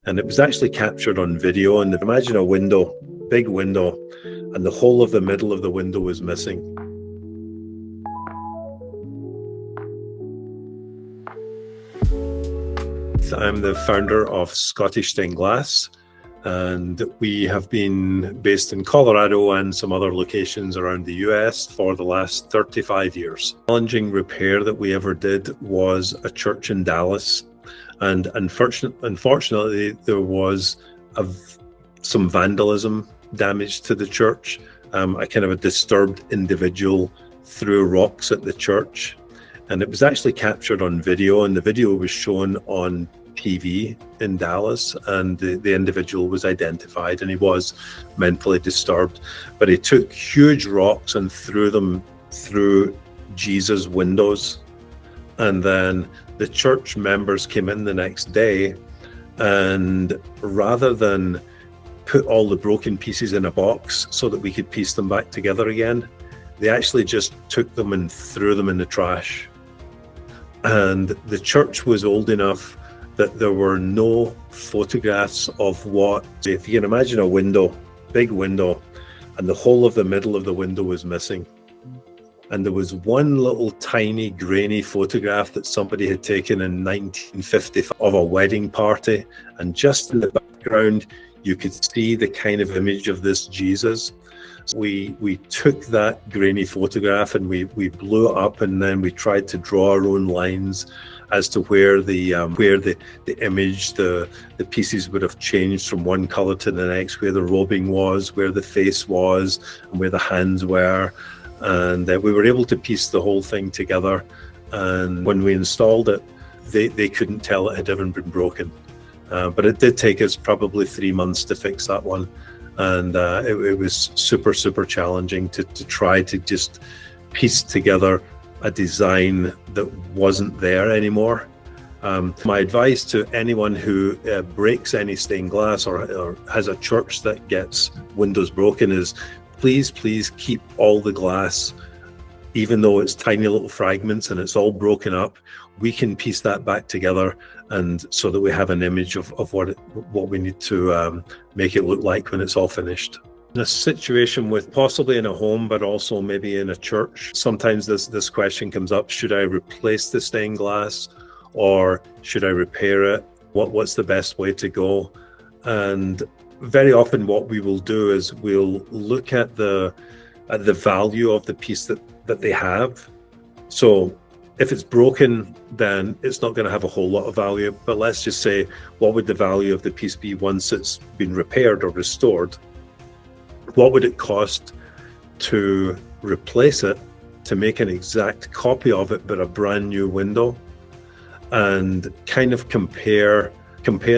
And it was actually captured on video. And imagine a window, big window, and the whole of the middle of the window was missing. I'm the founder of Scottish Stained Glass, and we have been based in Colorado and some other locations around the US for the last 35 years. The challenging repair that we ever did was a church in Dallas, and unfortunately there was some vandalism damage to the church. A kind of a disturbed individual threw rocks at the church, and it was actually captured on video, and the video was shown on TV in Dallas, and the individual was identified, and he was mentally disturbed, but he took huge rocks and threw them through Jesus' windows. And then the church members came in the next day, and rather than put all the broken pieces in a box so that we could piece them back together again, they actually just took them and threw them in the trash. And the church was old enough that there were no photographs of what, if you can imagine a window, big window, and the whole of the middle of the window was missing. And there was one little tiny grainy photograph that somebody had taken in 1955 of a wedding party. And just in the background, you could see the kind of image of this Jesus. So we took that grainy photograph and we blew it up, and then we tried to draw our own lines as to where the image, the pieces would have changed from one color to the next, where the robing was, where the face was, and where the hands were. And we were able to piece the whole thing together. And when we installed it, they couldn't tell it had ever been broken. But it did take us probably 3 months to fix that one. And it was super challenging to try to just piece together a design that wasn't there anymore. My advice to anyone who breaks any stained glass or has a church that gets windows broken is please keep all the glass, even though it's tiny little fragments and it's all broken up. We can piece that back together, and so that we have an image of what we need to make it look like when it's all finished. In a situation with possibly in a home, but also maybe in a church, sometimes this question comes up: should I replace the stained glass, or should I repair it? What's the best way to go? And very often what we will do is we'll look at the value of the piece that they have. So if it's broken, then it's not going to have a whole lot of value. But let's just say, what would the value of the piece be once it's been repaired or restored? What would it cost to replace it, to make an exact copy of it, but a brand new window? And kind of compare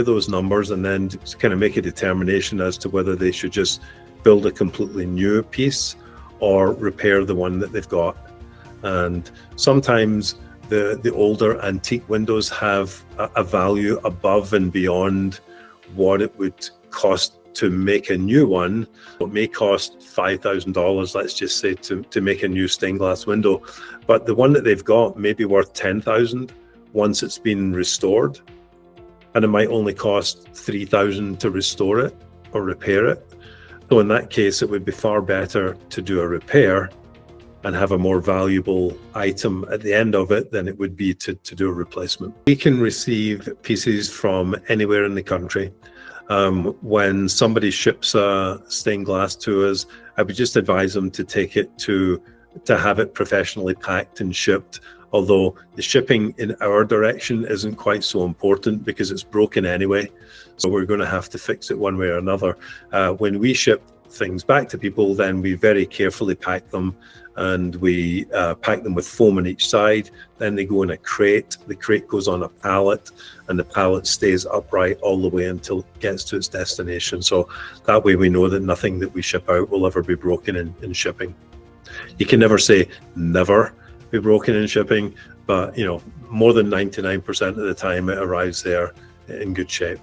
those numbers, and then kind of make a determination as to whether they should just build a completely new piece or repair the one that they've got. And sometimes the older antique windows have a value above and beyond what it would cost to make a new one. It may cost $5,000, let's just say, to make a new stained glass window, but the one that they've got may be worth $10,000 once it's been restored, and it might only cost $3,000 to restore it or repair it. So in that case, it would be far better to do a repair and have a more valuable item at the end of it than it would be to do a replacement. We can receive pieces from anywhere in the country. When somebody ships a stained glass to us, I would just advise them to take it to have it professionally packed and shipped. Although the shipping in our direction isn't quite so important because it's broken anyway. So we're going to have to fix it one way or another. When we ship things back to people, then we very carefully pack them, and we pack them with foam on each side. Then they go in a crate. The crate goes on a pallet, and the pallet stays upright all the way until it gets to its destination. So that way we know that nothing that we ship out will ever be broken in shipping. You can never say never be broken in shipping, but more than 99% of the time it arrives there in good shape.